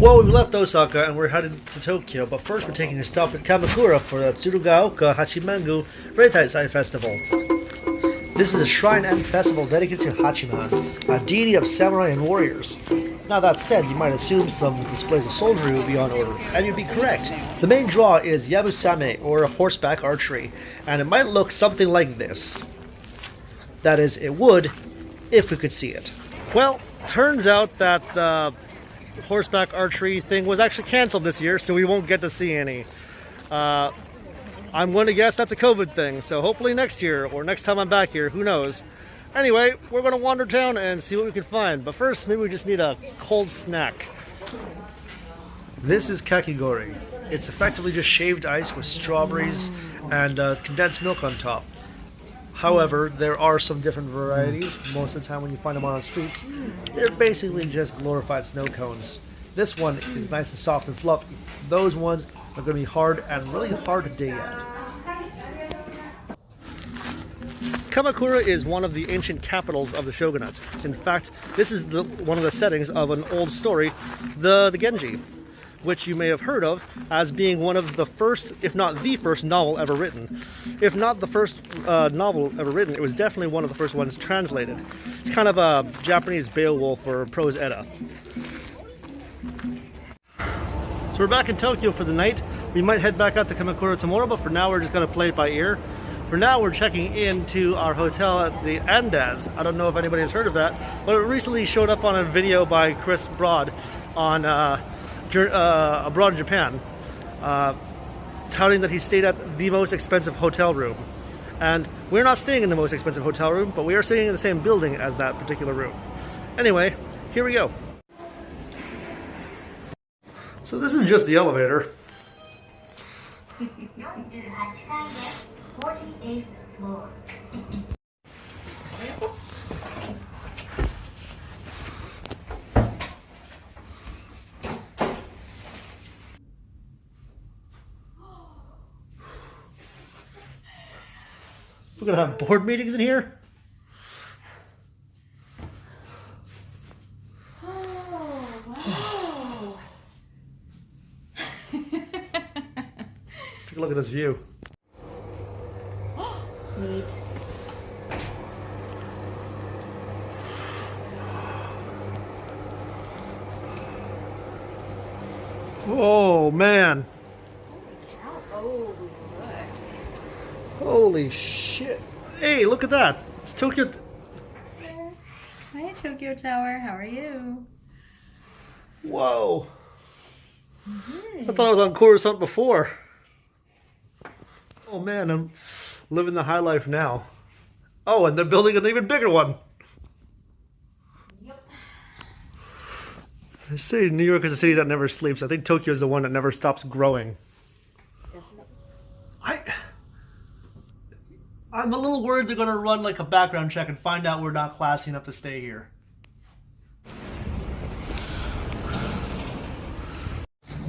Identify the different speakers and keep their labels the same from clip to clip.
Speaker 1: Well, we left Osaka and we're headed to Tokyo, but first we're taking a stop at Kamakura for the Tsurugaoka Hachimangu Reitaisai Festival. This is a shrine and festival dedicated to Hachiman, a deity of samurai and warriors. Now that said, you might assume some displays of soldiery would be on order, and you'd be correct. The main draw is Yabusame, or horseback archery, and it might look something like this. That is, it would, if we could see it.
Speaker 2: Well, turns out that the horseback archery thing was actually canceled this year, so we won't get to see any. I'm going to guess that's a COVID thing, so hopefully next year, or next time I'm back here, who knows. Anyway, we're going to wander town and see what we can find, but first maybe we just need a cold snack.
Speaker 1: This is kakigori. It's effectively just shaved ice with strawberries and condensed milk on top. However, there are some different varieties. Most of the time when you find them on the streets, they're basically just glorified snow cones. This one is nice and soft and fluffy. Those ones are going to be hard and really hard to dig at.
Speaker 2: Kamakura is one of the ancient capitals of the shogunate. In fact, this is one of the settings of an old story, the Genji, which you may have heard of as being one of the first, if not the first novel ever written. If not the first novel ever written, it was definitely one of the first ones translated. It's kind of a Japanese Beowulf or prose edda. So we're back in Tokyo for the night. We might head back out to Kamakura tomorrow, but for now we're just going to play it by ear. For now we're checking into our hotel at the Andes. I don't know if anybody has heard of that, but it recently showed up on a video by Chris Broad on Abroad in Japan, touting that he stayed at the most expensive hotel room. And we're not staying in the most expensive hotel room, but we are staying in the same building as that particular room. Anyway, here we go. So this is just the elevator.
Speaker 3: 48th floor.
Speaker 2: We're gonna have board meetings in here?
Speaker 3: Oh, wow.
Speaker 2: Let's take a look at this view.
Speaker 3: Neat.
Speaker 2: Oh man.
Speaker 3: Oh, look.
Speaker 2: Holy shit. Hey, look at that. It's Tokyo.
Speaker 3: Hi, Tokyo Tower. How are you?
Speaker 2: Whoa. I thought I was on Coruscant before. Oh man, I'm living the high life now. Oh, and they're building an even bigger one.
Speaker 3: Yep.
Speaker 2: They say New York is a city that never sleeps. I think Tokyo is the one that never stops growing.
Speaker 3: Definitely.
Speaker 2: I'm a little worried they're going to run like a background check and find out we're not classy enough to stay here.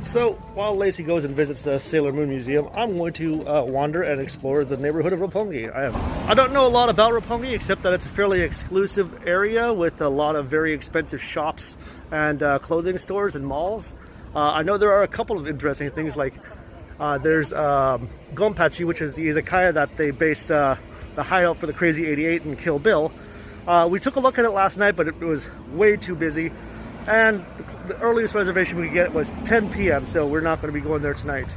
Speaker 2: So, while Lacey goes and visits the Sailor Moon Museum, I'm going to wander and explore the neighborhood of Roppongi. I don't know a lot about Roppongi, except that it's a fairly exclusive area with a lot of very expensive shops and clothing stores and malls. I know there are a couple of interesting things, like there's Gonpachi, which is the izakaya that they based the hideout for the Crazy 88 and Kill Bill. We took a look at it last night, but it was way too busy. And the earliest reservation we could get was 10 p.m., so we're not going to be going there tonight.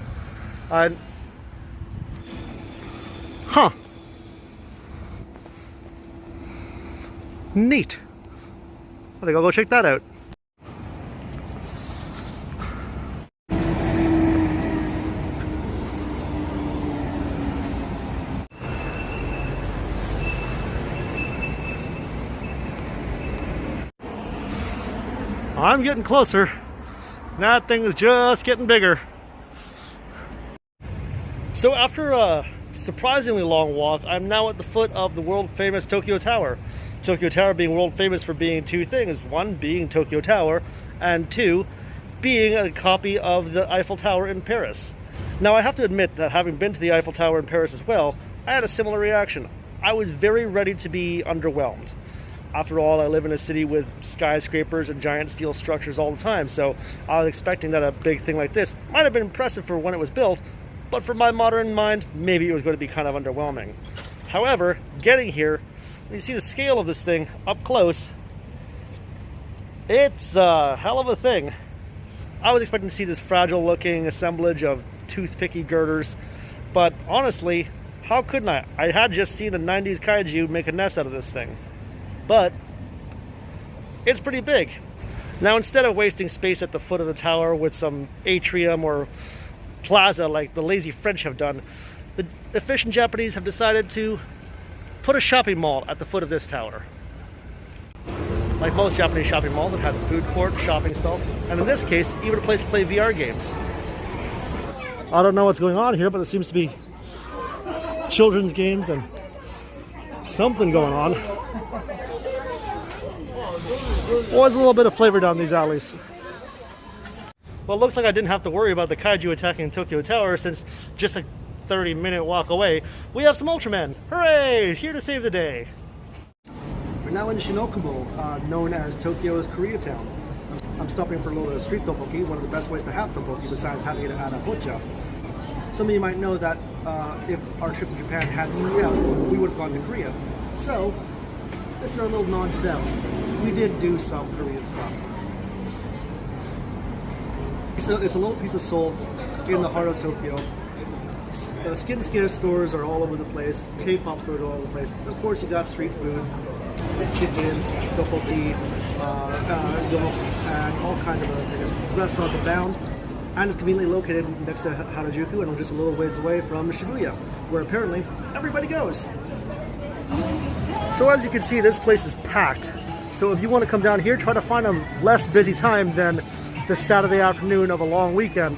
Speaker 2: Huh. Neat. I think I'll go check that out. I'm getting closer. That thing is just getting bigger. So after a surprisingly long walk, I'm now at the foot of the world famous Tokyo Tower. Tokyo Tower being world famous for being two things. One, being Tokyo Tower, and two, being a copy of the Eiffel Tower in Paris. Now I have to admit that having been to the Eiffel Tower in Paris as well, I had a similar reaction. I was very ready to be underwhelmed. After all, I live in a city with skyscrapers and giant steel structures all the time, so I was expecting that a big thing like this might have been impressive for when it was built, but for my modern mind, maybe it was going to be kind of underwhelming. However, getting here, when you see the scale of this thing up close, it's a hell of a thing. I was expecting to see this fragile looking assemblage of toothpicky girders, but honestly, how couldn't I? I had just seen a 90s kaiju make a nest out of this thing. But it's pretty big. Now, instead of wasting space at the foot of the tower with some atrium or plaza like the lazy French have done, the efficient Japanese have decided to put a shopping mall at the foot of this tower. Like most Japanese shopping malls, it has a food court, shopping stalls, and in this case, even a place to play VR games. I don't know what's going on here, but it seems to be children's games and something going on. Always a little bit of flavor down these alleys. Well, it looks like I didn't have to worry about the kaiju attacking Tokyo Tower, since just a 30-minute walk away, we have some Ultramen. Hooray! Here to save the day.
Speaker 1: We're now in Shinokubo, known as Tokyo's Koreatown. I'm stopping for a little street tteokbokki, one of the best ways to have tteokbokki besides having it at a hocha. Some of you might know that if our trip to Japan hadn't worked out, we would have gone to Korea. So, this is our little nod to them. We did do some Korean stuff. So it's a little piece of Seoul in the heart of Tokyo. Skin scare stores are all over the place. K-pop stores are all over the place. Of course, you got street food, chicken, tteokbokki, and all kinds of other things. Restaurants abound, and it's conveniently located next to Harajuku and just a little ways away from Shibuya, where apparently everybody goes.
Speaker 2: So as you can see, this place is packed. So if you want to come down here, try to find a less busy time than the Saturday afternoon of a long weekend.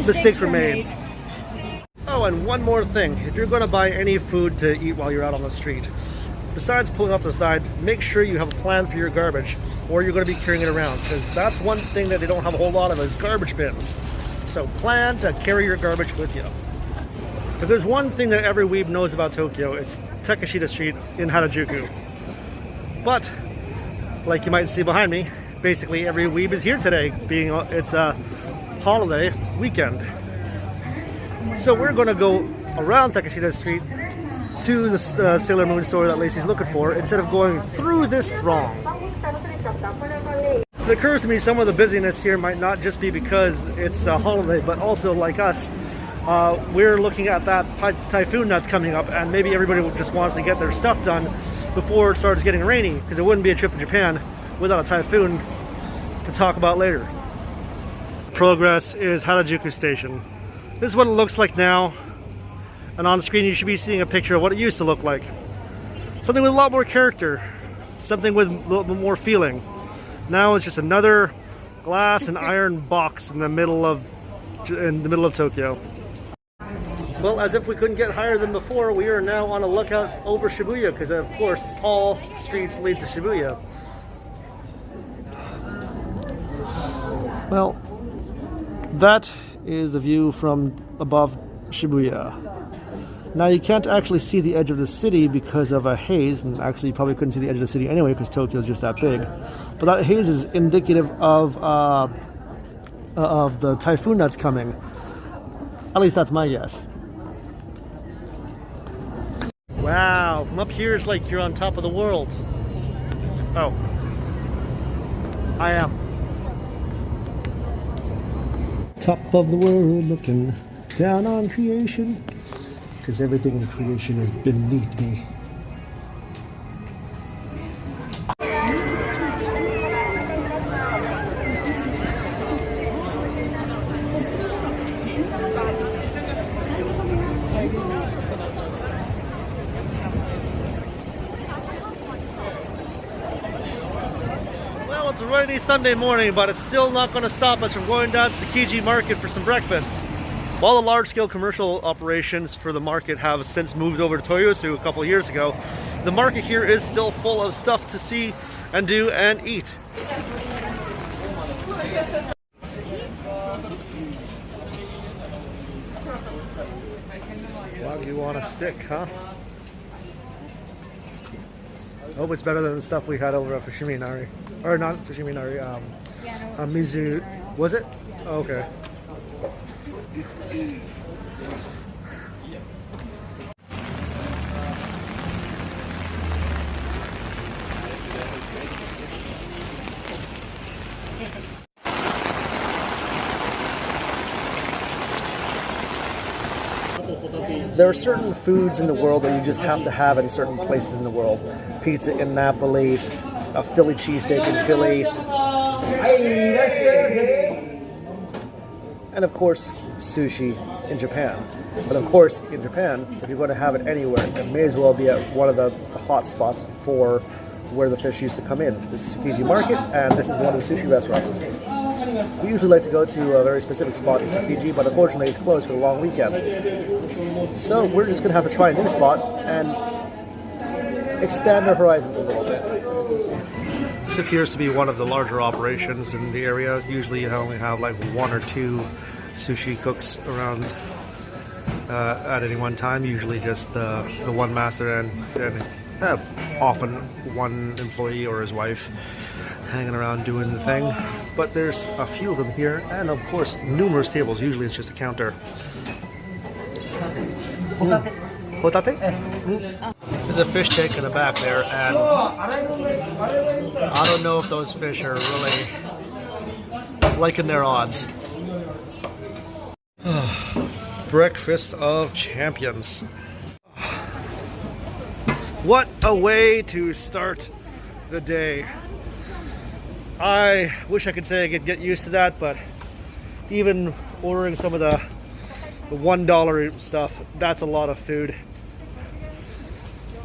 Speaker 2: Mistakes were made. Oh, and one more thing. If you're going to buy any food to eat while you're out on the street, besides pulling off the side, make sure you have a plan for your garbage, or you're going to be carrying it around, because that's one thing that they don't have a whole lot of is garbage bins. So plan to carry your garbage with you. If there's one thing that every weeb knows about Tokyo, it's Takeshita Street in Harajuku. But, like you might see behind me, basically every weeb is here today, being it's a holiday weekend. So we're going to go around Takeshita Street to the Sailor Moon store that Lacey's looking for, instead of going through this throng. It occurs to me some of the busyness here might not just be because it's a holiday, but also like us, we're looking at that typhoon that's coming up, and maybe everybody just wants to get their stuff done before it starts getting rainy, because it wouldn't be a trip to Japan without a typhoon to talk about later. Progress is Harajuku Station. This is what it looks like now, and on the screen you should be seeing a picture of what it used to look like. Something with a lot more character, something with a little bit more feeling. Now it's just another glass and iron box in the middle of Tokyo. Well, as if we couldn't get higher than before, we are now on a lookout over Shibuya, because of course all streets lead to Shibuya. Well, that is the view from above Shibuya. Now you can't actually see the edge of the city because of a haze, and actually you probably couldn't see the edge of the city anyway because Tokyo is just that big. But that haze is indicative of the typhoon that's coming. At least that's my guess. Wow, from up here it's like you're on top of the world. Oh, I am. Top of the world, looking down on creation, because everything in creation is beneath me. Well, it's a rainy Sunday morning, but it's still not going to stop us from going down to Tsukiji Market for some breakfast. While the large-scale commercial operations for the market have since moved over to Toyosu a couple of years ago, the market here is still full of stuff to see and do and eat. Wagyu on a stick, huh? Hope it's better than the stuff we had over at Fushimi Inari. Or not Fushimi Inari,
Speaker 3: Yeah, no,
Speaker 2: Mizu. Was it? Oh, okay. There are certain foods in the world that you just have to have in certain places in the world. Pizza in Napoli, a Philly cheesesteak in Philly, and of course, sushi in Japan. But of course, in Japan, if you're going to have it anywhere, it may as well be at one of the hot spots for where the fish used to come in. This is Tsukiji Market, and this is one of the sushi restaurants. We usually like to go to a very specific spot in Tsukiji, but unfortunately it's closed for the long weekend. So we're just going to have to try a new spot and expand our horizons a little bit. This appears to be one of the larger operations in the area. Usually you only have like 1 or 2 sushi cooks around at any one time. Usually just the one master and often one employee or his wife hanging around doing the thing. But there's a few of them here, and of course numerous tables. Usually it's just a counter. Hotate? There's a fish tank in the back there, and I don't know if those fish are really liking their odds. Breakfast of Champions. What a way to start the day. I wish I could say I could get used to that, but even ordering some of the $1 stuff, that's a lot of food.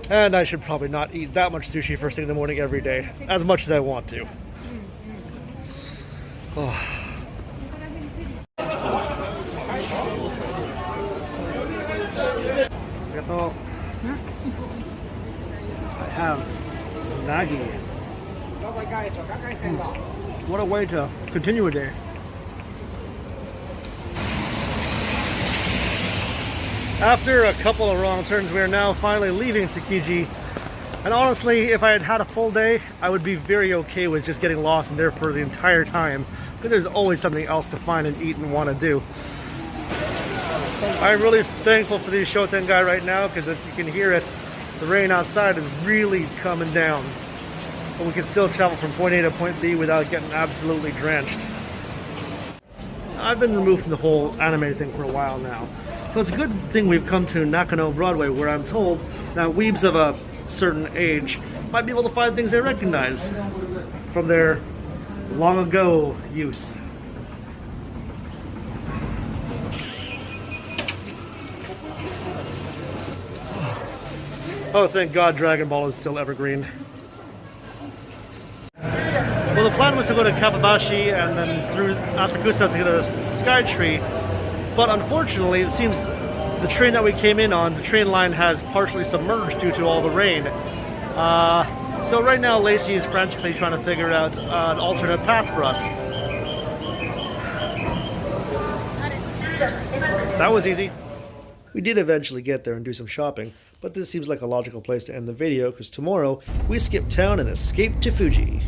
Speaker 2: And I should probably not eat that much sushi first thing in the morning every day, as much as I want to. Oh. I have nagi. What a way to continue a day. After a couple of wrong turns, we are now finally leaving Tsukiji. And honestly, if I had had a full day, I would be very okay with just getting lost in there for the entire time, because there's always something else to find and eat and want to do. I'm really thankful for the Shotengai right now, because if you can hear it, the rain outside is really coming down. But we can still travel from point A to point B without getting absolutely drenched. I've been removed from the whole anime thing for a while now. So it's a good thing we've come to Nakano Broadway, where I'm told that weebs of a certain age might be able to find things they recognize from their long ago youth. Oh, thank God Dragon Ball is still evergreen. Well, the plan was to go to Kapabashi and then through Asakusa to get a Sky Tree, but unfortunately it seems the train that we came in on, the train line has partially submerged due to all the rain. So right now Lacey is frantically trying to figure out an alternate path for us. That was easy. We did eventually get there and do some shopping, but this seems like a logical place to end the video, because tomorrow we skip town and escape to Fuji.